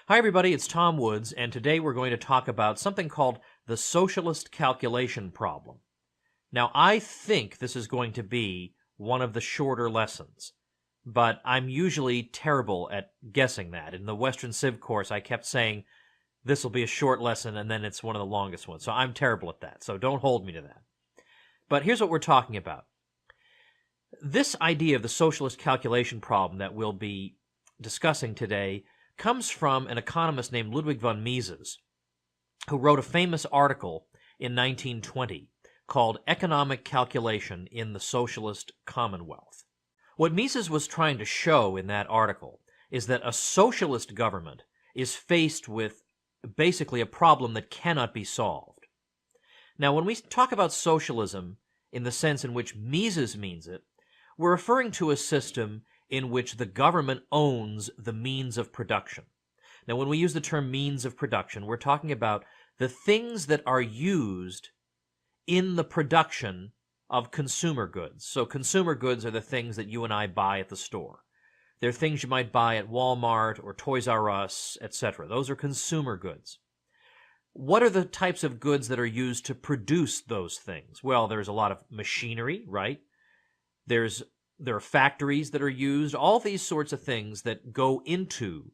Hi everybody, it's Tom Woods, and today we're going to talk about something called the socialist calculation problem. Now, I think this is going to be one of the shorter lessons, but I'm usually terrible at guessing that. In the Western Civ course, I kept saying, this will be a short lesson, and then it's one of the longest ones, so I'm terrible at that, so don't hold me to that. But here's what we're talking about. This idea of the socialist calculation problem that we'll be discussing today comes from an economist named Ludwig von Mises, who wrote a famous article in 1920 called Economic Calculation in the Socialist Commonwealth. What Mises was trying to show in that article is that a socialist government is faced with basically a problem that cannot be solved. Now, when we talk about socialism in the sense in which Mises means it, we're referring to a system in which the government owns the means of production. Now, when we use the term means of production, we're talking about the things that are used in the production of consumer goods. So consumer goods are the things that you and I buy at the store. They're things you might buy at Walmart or Toys R Us, etc. Those are consumer goods. What are the types of goods that are used to produce those things? Well, there's a lot of machinery, right? There are factories that are used, all these sorts of things that go into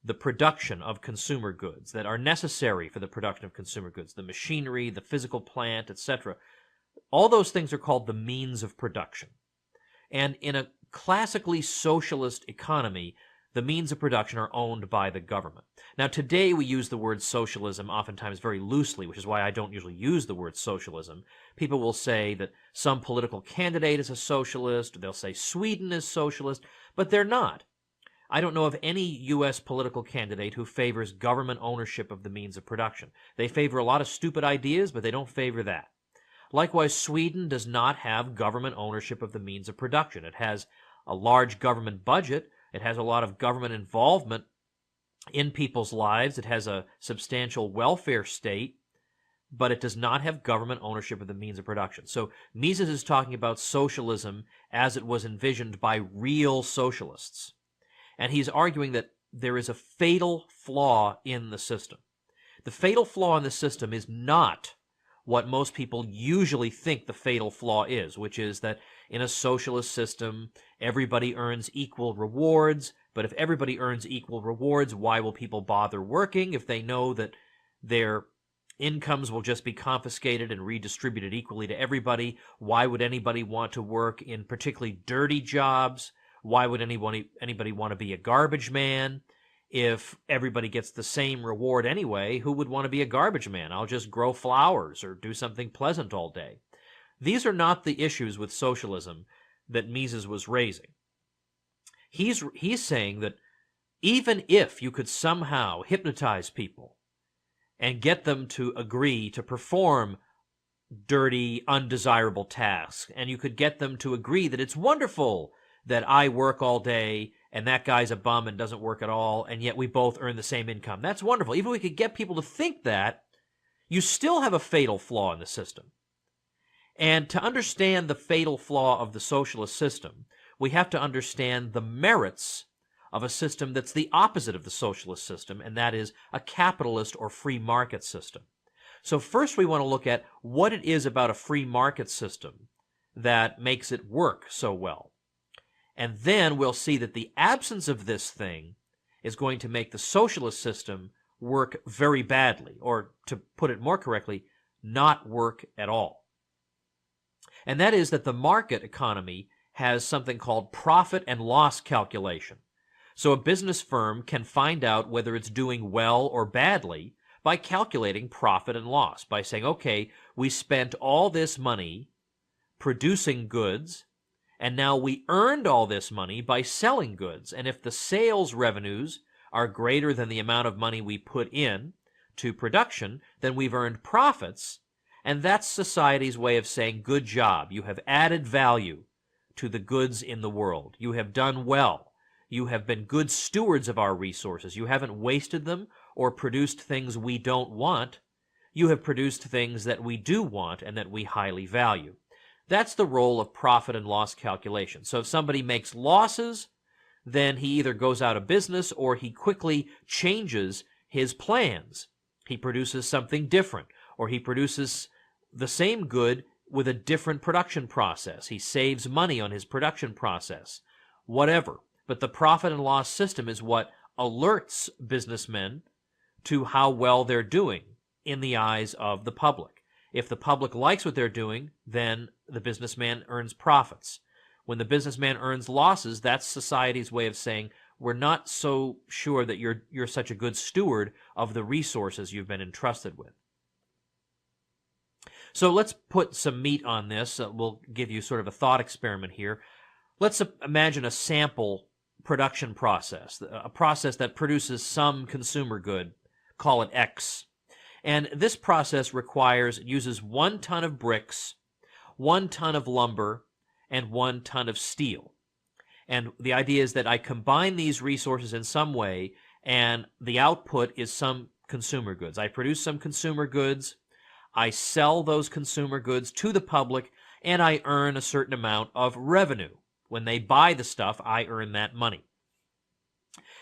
the production of consumer goods, that are necessary for the production of consumer goods, the machinery, the physical plant, etc. All those things are called the means of production. And in a classically socialist economy, the means of production are owned by the government. Now, today we use the word socialism oftentimes very loosely, which is why I don't usually use the word socialism. People will say that some political candidate is a socialist, they'll say Sweden is socialist, but they're not. I don't know of any U.S. political candidate who favors government ownership of the means of production. They favor a lot of stupid ideas, but they don't favor that. Likewise, Sweden does not have government ownership of the means of production. It has a large government budget. It has a lot of government involvement in people's lives. It has a substantial welfare state, but it does not have government ownership of the means of production. So Mises is talking about socialism as it was envisioned by real socialists. And he's arguing that there is a fatal flaw in the system. The fatal flaw in the system is not what most people usually think the fatal flaw is, which is that in a socialist system, everybody earns equal rewards, but if everybody earns equal rewards, why will people bother working if they know that their incomes will just be confiscated and redistributed equally to everybody? Why would anybody want to work in particularly dirty jobs? Why would anybody want to be a garbage man? If everybody gets the same reward anyway, who would want to be a garbage man? I'll just grow flowers or do something pleasant all day. These are not the issues with socialism that Mises was raising. He's saying that even if you could somehow hypnotize people and get them to agree to perform dirty, undesirable tasks, and you could get them to agree that it's wonderful that I work all day and that guy's a bum and doesn't work at all, and yet we both earn the same income. That's wonderful. Even if we could get people to think that, you still have a fatal flaw in the system. And to understand the fatal flaw of the socialist system, we have to understand the merits of a system that's the opposite of the socialist system, and that is a capitalist or free market system. So first we want to look at what it is about a free market system that makes it work so well. And then we'll see that the absence of this thing is going to make the socialist system work very badly, or to put it more correctly, not work at all. And that is that the market economy has something called profit and loss calculation. So a business firm can find out whether it's doing well or badly by calculating profit and loss, by saying, okay, we spent all this money producing goods, and now we earned all this money by selling goods. And if the sales revenues are greater than the amount of money we put in to production, then we've earned profits. And that's society's way of saying, good job. You have added value to the goods in the world. You have done well. You have been good stewards of our resources. You haven't wasted them or produced things we don't want. You have produced things that we do want and that we highly value. That's the role of profit and loss calculation. So if somebody makes losses, then he either goes out of business or he quickly changes his plans. He produces something different, or he produces the same good with a different production process. He saves money on his production process, whatever. But the profit and loss system is what alerts businessmen to how well they're doing in the eyes of the public. If the public likes what they're doing, then the businessman earns profits. When the businessman earns losses, that's society's way of saying, we're not so sure that you're such a good steward of the resources you've been entrusted with. So let's put some meat on this. We'll give you sort of a thought experiment here. Let's imagine a sample production process, a process that produces some consumer good, call it X. And this process uses 1 ton of bricks, 1 ton of lumber, and 1 ton of steel. And the idea is that I combine these resources in some way, and the output is some consumer goods. I produce some consumer goods, I sell those consumer goods to the public, and I earn a certain amount of revenue. When they buy the stuff, I earn that money.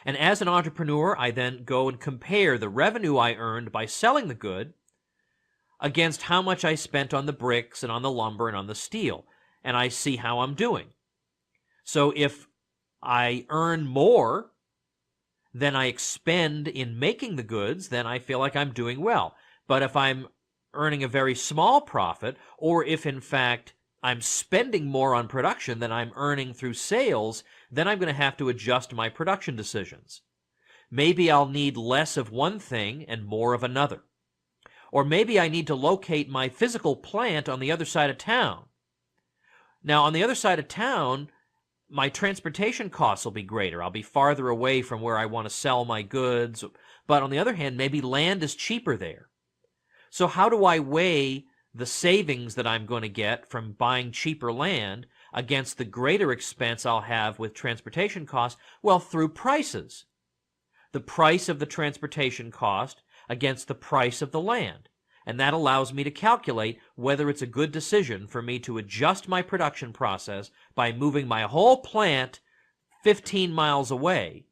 And as an entrepreneur, I then go and compare the revenue I earned by selling the good against how much I spent on the bricks and on the lumber and on the steel, and I see how I'm doing. So if I earn more than I expend in making the goods, then I feel like I'm doing well. But if I'm earning a very small profit, or if in fact I'm spending more on production than I'm earning through sales, then I'm going to have to adjust my production decisions. Maybe I'll need less of one thing and more of another. Or maybe I need to locate my physical plant on the other side of town. Now, on the other side of town, my transportation costs will be greater. I'll be farther away from where I want to sell my goods. But on the other hand, maybe land is cheaper there. So how do I weigh the savings that I'm going to get from buying cheaper land against the greater expense I'll have with transportation costs? Well, through prices. The price of the transportation cost against the price of the land. And that allows me to calculate whether it's a good decision for me to adjust my production process by moving my whole plant 15 miles away.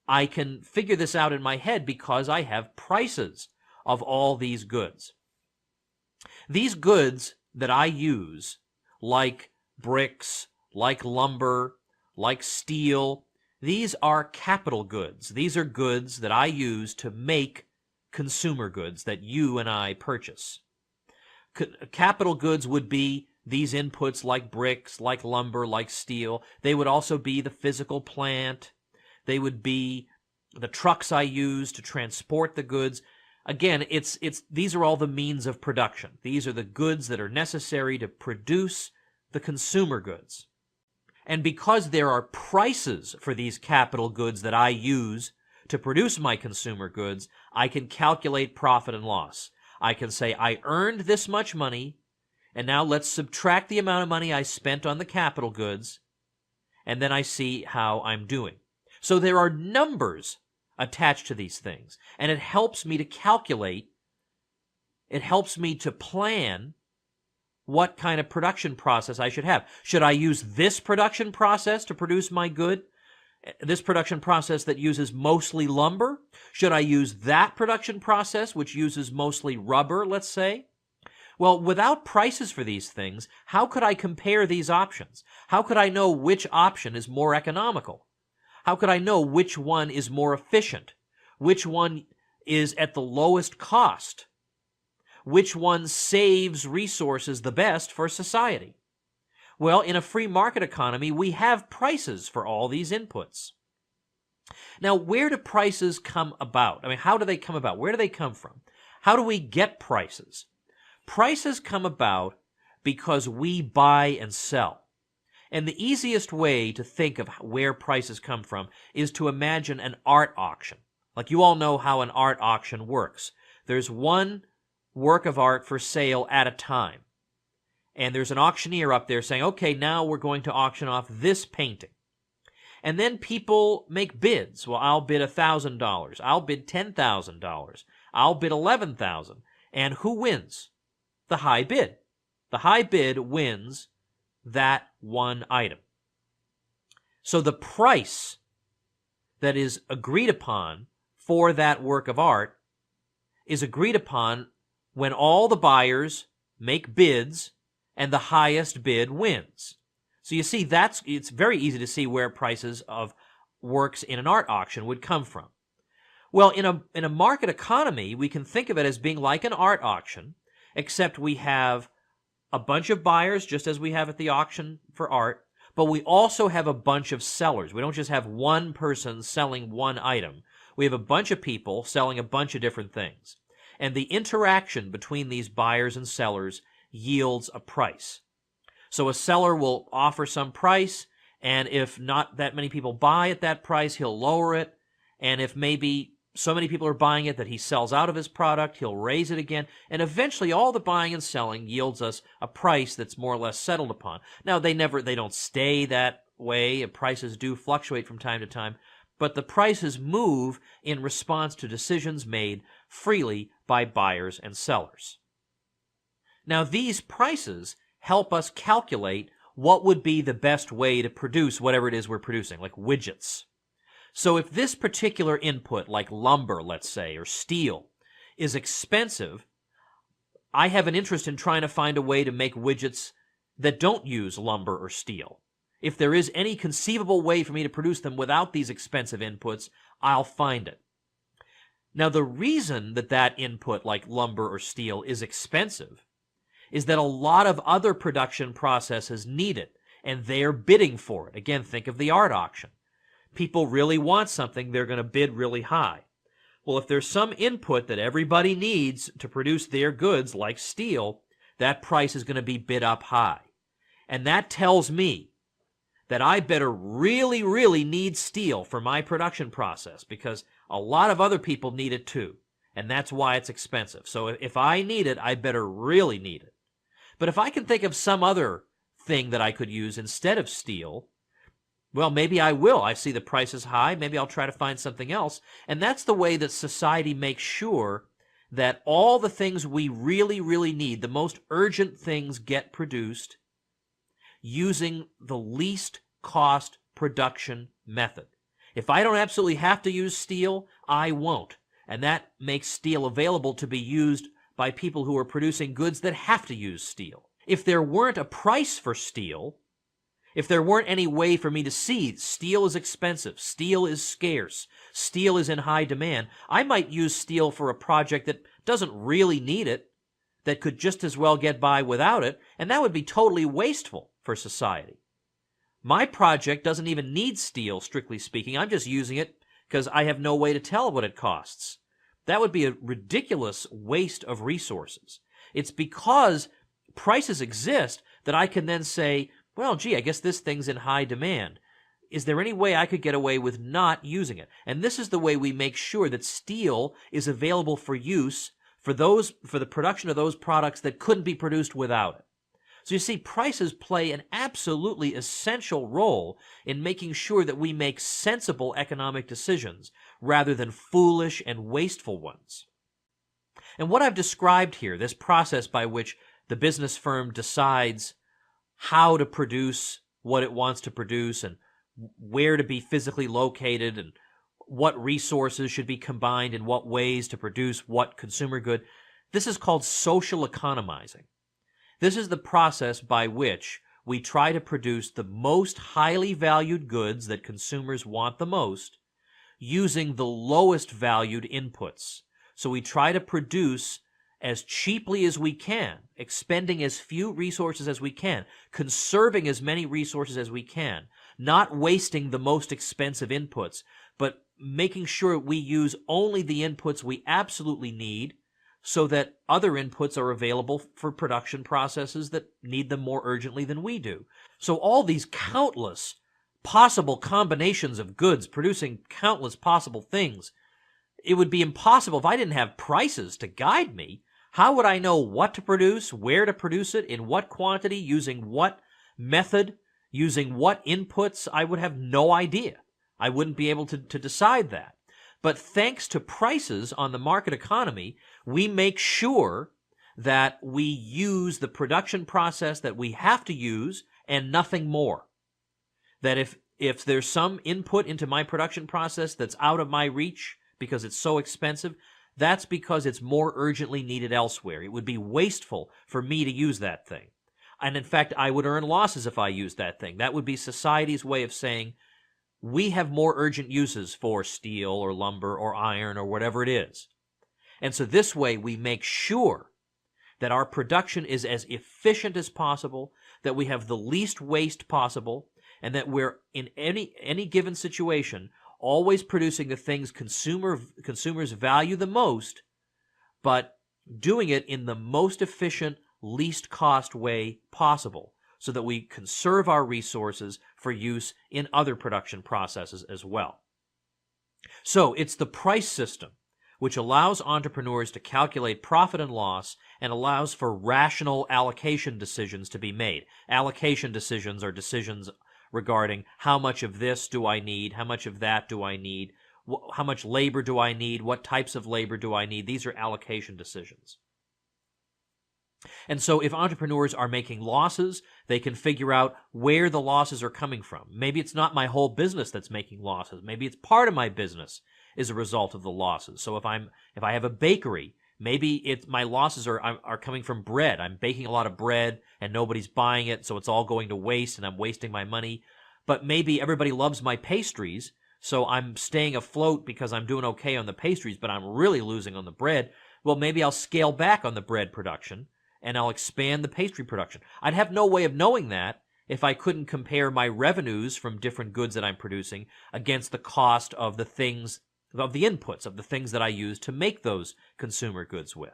I can figure this out in my head because I have prices of all these goods. These goods that I use, like bricks, like lumber, like steel, these are capital goods. These are goods that I use to make consumer goods that you and I purchase. Capital goods would be these inputs like bricks, like lumber, like steel. They would also be the physical plant. They would be the trucks I use to transport the goods. Again, these are all the means of production. These are the goods that are necessary to produce the consumer goods. And because there are prices for these capital goods that I use to produce my consumer goods, I can calculate profit and loss. I can say, I earned this much money, and now let's subtract the amount of money I spent on the capital goods, and then I see how I'm doing. So there are numbers attached to these things, and it helps me to calculate, it helps me to plan what kind of production process I should have. Should I use this production process to produce my good? This production process that uses mostly lumber? Should I use that production process which uses mostly rubber, let's say? Well, without prices for these things, how could I compare these options? How could I know which option is more economical? How could I know which one is more efficient? Which one is at the lowest cost? Which one saves resources the best for society? Well, in a free market economy, we have prices for all these inputs. Now, where do prices come about? I mean, how do they come about? Where do they come from? How do we get prices? Prices come about because we buy and sell. And the easiest way to think of where prices come from is to imagine an art auction. Like, you all know how an art auction works. There's one work of art for sale at a time. And there's an auctioneer up there saying, okay, now we're going to auction off this painting. And then people make bids. Well, I'll bid $1,000. I'll bid $10,000. I'll bid $11,000. And who wins? The high bid. The high bid wins that one item. So the price that is agreed upon for that work of art is agreed upon when all the buyers make bids and the highest bid wins. So you see, it's very easy to see where prices of works in an art auction would come from. Well, in a market economy, we can think of it as being like an art auction, except we have a bunch of buyers, just as we have at the auction for art, but we also have a bunch of sellers. We don't just have one person selling one item. We have a bunch of people selling a bunch of different things. And the interaction between these buyers and sellers yields a price. So a seller will offer some price, and if not that many people buy at that price, he'll lower it. And if maybe so many people are buying it that he sells out of his product, he'll raise it again. And eventually all the buying and selling yields us a price that's more or less settled upon. Now, they don't stay that way. Prices do fluctuate from time to time, but the prices move in response to decisions made freely by buyers and sellers. Now, these prices help us calculate what would be the best way to produce whatever it is we're producing, like widgets. So if this particular input, like lumber, let's say, or steel, is expensive, I have an interest in trying to find a way to make widgets that don't use lumber or steel. If there is any conceivable way for me to produce them without these expensive inputs, I'll find it. Now, the reason that that input, like lumber or steel, is expensive is that a lot of other production processes need it, and they're bidding for it. Again, think of the art auction. People really want something, they're going to bid really high. Well, if there's some input that everybody needs to produce their goods, like steel, that price is going to be bid up high. And that tells me that I better really, really need steel for my production process, because a lot of other people need it too, and that's why it's expensive. So if I need it, I better really need it. But if I can think of some other thing that I could use instead of steel, well, maybe I will. I see the price is high. Maybe I'll try to find something else. And that's the way that society makes sure that all the things we really, really need, the most urgent things, get produced using the least cost production method. If I don't absolutely have to use steel, I won't. And that makes steel available to be used by people who are producing goods that have to use steel. If there weren't a price for steel, if there weren't any way for me to see steel is expensive, steel is scarce, steel is in high demand, I might use steel for a project that doesn't really need it, that could just as well get by without it, and that would be totally wasteful for society. My project doesn't even need steel, strictly speaking. I'm just using it because I have no way to tell what it costs. That would be a ridiculous waste of resources. It's because prices exist that I can then say, well, gee, I guess this thing's in high demand. Is there any way I could get away with not using it? And this is the way we make sure that steel is available for use for the production of those products that couldn't be produced without it. So you see, prices play an absolutely essential role in making sure that we make sensible economic decisions rather than foolish and wasteful ones. And what I've described here, this process by which the business firm decides how to produce what it wants to produce and where to be physically located and what resources should be combined in what ways to produce what consumer good, this is called social economizing. This is the process by which we try to produce the most highly valued goods that consumers want the most using the lowest valued inputs. So we try to produce as cheaply as we can, expending as few resources as we can, conserving as many resources as we can, not wasting the most expensive inputs, but making sure we use only the inputs we absolutely need so that other inputs are available for production processes that need them more urgently than we do. So all these countless possible combinations of goods producing countless possible things, it would be impossible if I didn't have prices to guide me. How would I know what to produce, where to produce it, in what quantity, using what method, using what inputs? I would have no idea. I wouldn't be able to decide that. But thanks to prices on the market economy, we make sure that we use the production process that we have to use and nothing more. That If there's some input into my production process that's out of my reach because it's so expensive, that's because it's more urgently needed elsewhere. It would be wasteful for me to use that thing. And in fact, I would earn losses if I used that thing. That would be society's way of saying, we have more urgent uses for steel or lumber or iron or whatever it is. And so this way we make sure that our production is as efficient as possible, that we have the least waste possible, and that we're in any given situation always producing the things consumers value the most, but doing it in the most efficient, least cost way possible, so that we conserve our resources for use in other production processes as well. So it's the price system which allows entrepreneurs to calculate profit and loss and allows for rational allocation decisions to be made. Allocation decisions are decisions regarding how much of this do I need, how much of that do I need, how much labor do I need, what types of labor do I need. These are allocation decisions. And so if entrepreneurs are making losses, they can figure out where the losses are coming from. Maybe it's not my whole business that's making losses. Maybe it's part of my business is a result of the losses. So if I have a bakery, maybe my losses are coming from bread. I'm baking a lot of bread and nobody's buying it, so it's all going to waste and I'm wasting my money. But maybe everybody loves my pastries, so I'm staying afloat because I'm doing okay on the pastries, but I'm really losing on the bread. Well, maybe I'll scale back on the bread production and I'll expand the pastry production. I'd have no way of knowing that if I couldn't compare my revenues from different goods that I'm producing against the cost of the things, of the inputs, of the things that I use to make those consumer goods with.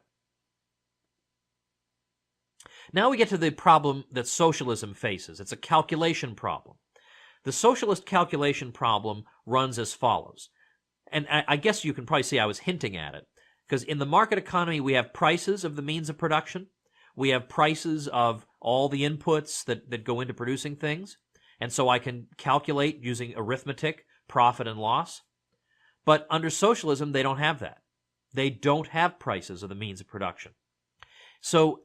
Now we get to the problem that socialism faces. It's a calculation problem. The socialist calculation problem runs as follows. And I guess you can probably see I was hinting at it, because in the market economy we have prices of the means of production. We have prices of all the inputs that go into producing things. And so I can calculate using arithmetic profit and loss. But under socialism, they don't have that. They don't have prices of the means of production. So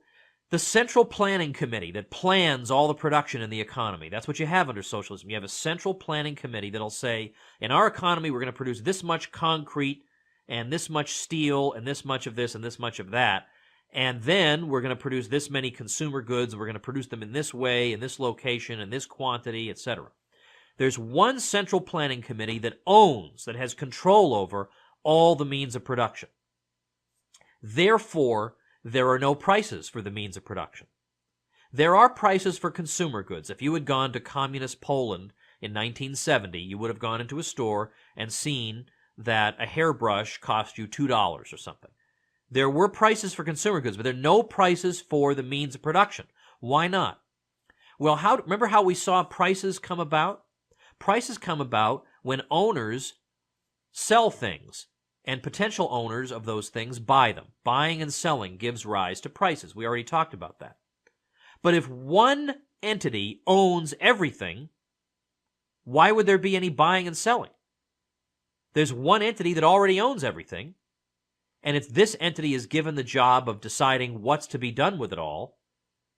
the central planning committee that plans all the production in the economy, that's what you have under socialism. You have a central planning committee that'll say, in our economy, we're going to produce this much concrete and this much steel and this much of this and this much of that. And then we're going to produce this many consumer goods. We're going to produce them in this way, in this location, in this quantity, etc. There's one central planning committee that has control over all the means of production. Therefore, there are no prices for the means of production. There are prices for consumer goods. If you had gone to communist Poland in 1970, you would have gone into a store and seen that a hairbrush cost you $2 or something. There were prices for consumer goods, but there are no prices for the means of production. Why not? Well, remember how we saw prices come about? Prices come about when owners sell things, and potential owners of those things buy them. Buying and selling gives rise to prices. We already talked about that. But if one entity owns everything, why would there be any buying and selling? There's one entity that already owns everything, and if this entity is given the job of deciding what's to be done with it all,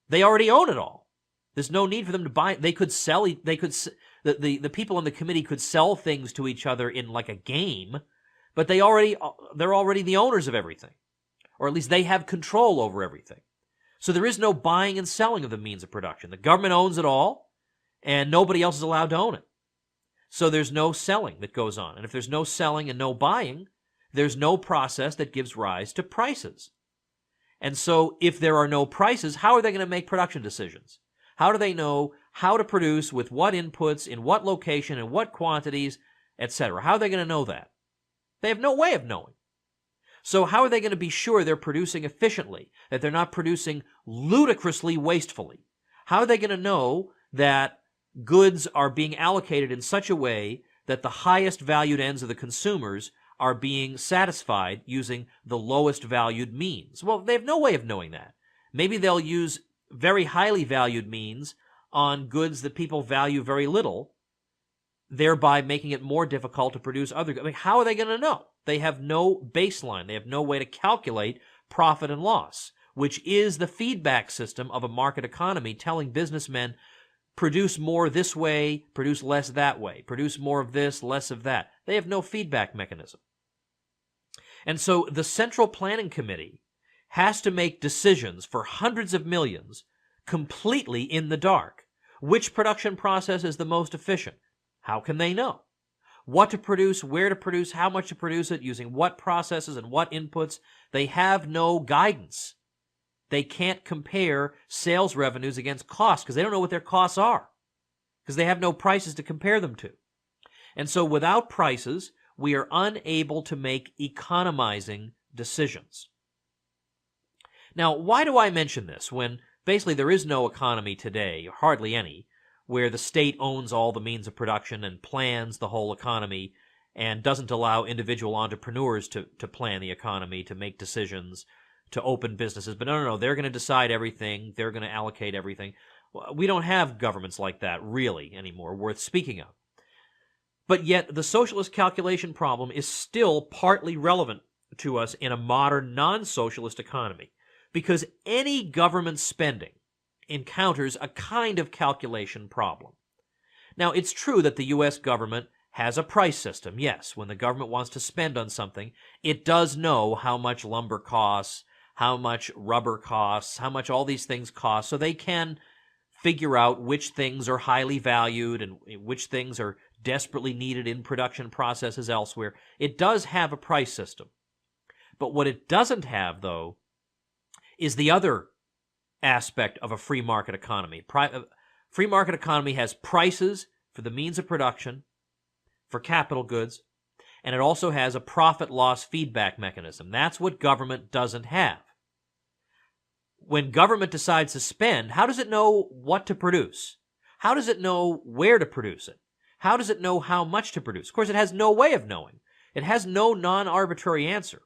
they already own it all. There's no need for them to buy. They could sell. The people on the committee could sell things to each other in like a game, but they're already the owners of everything, or at least they have control over everything. So there is no buying and selling of the means of production. The government owns it all, and nobody else is allowed to own it. So there's no selling that goes on, and if there's no selling and no buying, there's no process that gives rise to prices. And so if there are no prices, how are they going to make production decisions? How do they know how to produce with what inputs, in what location, in what quantities, etc.? How are they going to know that? They have no way of knowing. So how are they going to be sure they're producing efficiently, that they're not producing ludicrously wastefully? How are they going to know that goods are being allocated in such a way that the highest valued ends of the consumers are being satisfied using the lowest valued means? Well, they have no way of knowing that. Maybe they'll use very highly valued means on goods that people value very little, thereby making it more difficult to produce other goods. I mean, how are they going to know? They have no baseline. They have no way to calculate profit and loss, which is the feedback system of a market economy telling businessmen, produce more this way, produce less that way, produce more of this, less of that. They have no feedback mechanism. And so the Central Planning Committee has to make decisions for hundreds of millions completely in the dark. Which production process is the most efficient? How can they know? What to produce, where to produce, how much to produce it, using what processes and what inputs? They have no guidance. They can't compare sales revenues against costs because they don't know what their costs are, because they have no prices to compare them to. And so without prices, we are unable to make economizing decisions. Now, why do I mention this when basically there is no economy today, or hardly any, where the state owns all the means of production and plans the whole economy and doesn't allow individual entrepreneurs to plan the economy, to make decisions, to open businesses? But no, they're going to decide everything. They're going to allocate everything. We don't have governments like that really anymore worth speaking of. But yet the socialist calculation problem is still partly relevant to us in a modern non-socialist economy, because any government spending encounters a kind of calculation problem. Now, it's true that the U.S. government has a price system. Yes, when the government wants to spend on something, it does know how much lumber costs, how much rubber costs, how much all these things cost, so they can figure out which things are highly valued and which things are desperately needed in production processes elsewhere. It does have a price system. But what it doesn't have, though, is the other aspect of a free market economy. Free market economy has prices for the means of production, for capital goods, and it also has a profit-loss feedback mechanism. That's what government doesn't have. When government decides to spend, how does it know what to produce? How does it know where to produce it? How does it know how much to produce? Of course, it has no way of knowing. It has no non-arbitrary answer,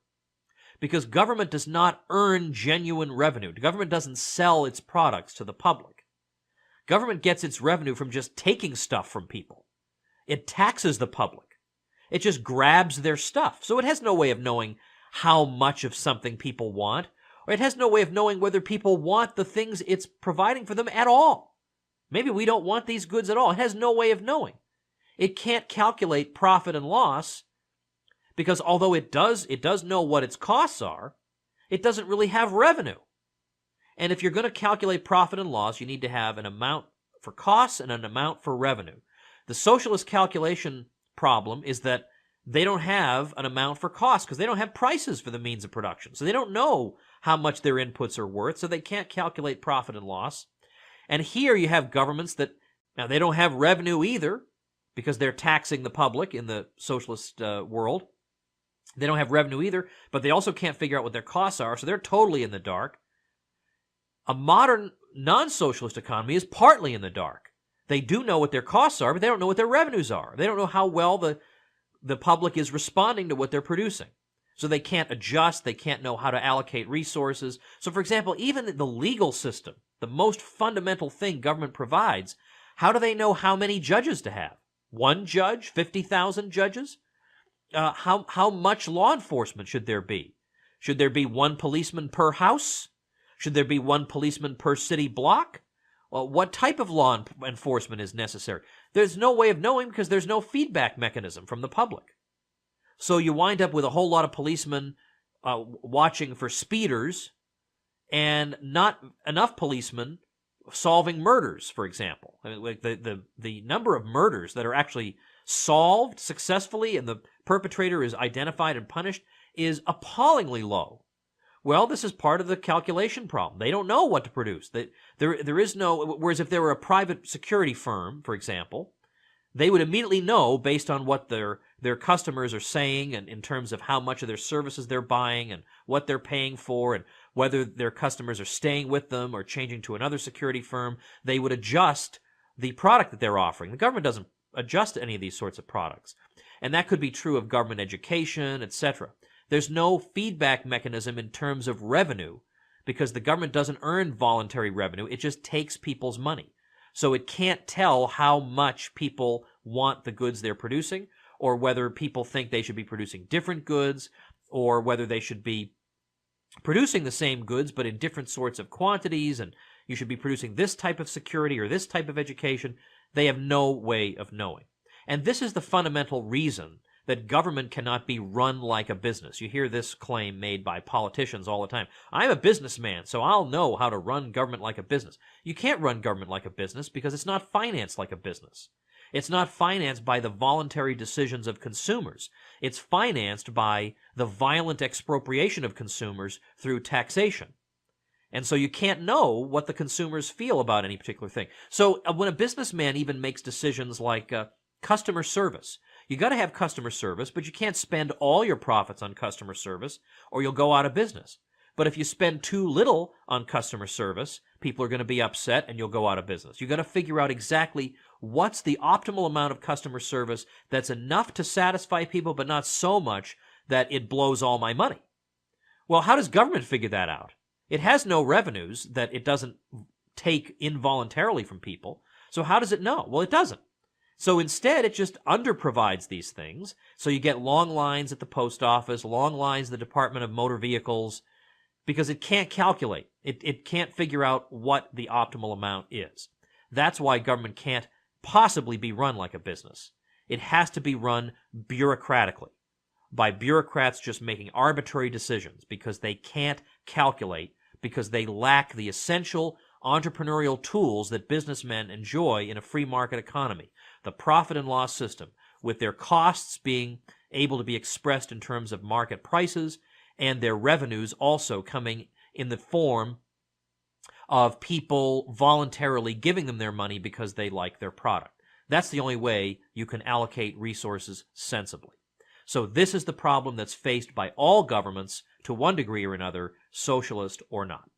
because government does not earn genuine revenue. The government doesn't sell its products to the public. Government gets its revenue from just taking stuff from people. It taxes the public. It just grabs their stuff. So it has no way of knowing how much of something people want, or it has no way of knowing whether people want the things it's providing for them at all. Maybe we don't want these goods at all. It has no way of knowing. It can't calculate profit and loss, because although it does know what its costs are, it doesn't really have revenue. And if you're going to calculate profit and loss, you need to have an amount for costs and an amount for revenue. The socialist calculation problem is that they don't have an amount for costs because they don't have prices for the means of production. So they don't know how much their inputs are worth, so they can't calculate profit and loss. And here you have governments that, now they don't have revenue either because they're taxing the public in the socialist world. They don't have revenue either, but they also can't figure out what their costs are, so they're totally in the dark. A modern non-socialist economy is partly in the dark. They do know what their costs are, but they don't know what their revenues are. They don't know how well the public is responding to what they're producing. So they can't adjust, they can't know how to allocate resources. So for example, even the legal system, the most fundamental thing government provides, how do they know how many judges to have? 1 judge? 50,000 judges? How much law enforcement should there be? Should there be 1 policeman per house? Should there be 1 policeman per city block? Well, what type of law enforcement is necessary? There's no way of knowing because there's no feedback mechanism from the public. So you wind up with a whole lot of policemen watching for speeders and not enough policemen solving murders, for example. I mean, like the number of murders that are actually solved successfully and the perpetrator is identified and punished is appallingly low. Well, this is part of the calculation problem. They don't know what to produce. There is no, whereas if there were a private security firm, for example, they would immediately know based on what their customers are saying and in terms of how much of their services they're buying and what they're paying for and whether their customers are staying with them or changing to another security firm. They would adjust the product that they're offering. The government doesn't adjust any of these sorts of products. And that could be true of government education, etc. There's no feedback mechanism in terms of revenue because the government doesn't earn voluntary revenue. It just takes people's money. So it can't tell how much people want the goods they're producing or whether people think they should be producing different goods or whether they should be producing the same goods but in different sorts of quantities and You should be producing this type of security or this type of education. They have no way of knowing. And this is the fundamental reason that government cannot be run like a business. You hear this claim made by politicians all the time. I'm a businessman, so I'll know how to run government like a business. You can't run government like a business because it's not financed like a business. It's not financed by the voluntary decisions of consumers. It's financed by the violent expropriation of consumers through taxation. And so you can't know what the consumers feel about any particular thing. So when a businessman even makes decisions like customer service, you got to have customer service, but you can't spend all your profits on customer service or you'll go out of business. But if you spend too little on customer service, people are going to be upset and you'll go out of business. You got to figure out exactly what's the optimal amount of customer service that's enough to satisfy people, but not so much that it blows all my money. Well, how does government figure that out? It has no revenues that it doesn't take involuntarily from people. So how does it know? Well, it doesn't. So instead, it just underprovides these things. So you get long lines at the post office, long lines at the Department of Motor Vehicles, because it can't calculate. It can't figure out what the optimal amount is. That's why government can't possibly be run like a business. It has to be run bureaucratically, by bureaucrats just making arbitrary decisions because they can't calculate, because they lack the essential entrepreneurial tools that businessmen enjoy in a free market economy. The profit and loss system, with their costs being able to be expressed in terms of market prices, and their revenues also coming in the form of people voluntarily giving them their money because they like their product. That's the only way you can allocate resources sensibly. So this is the problem that's faced by all governments to one degree or another, socialist or not.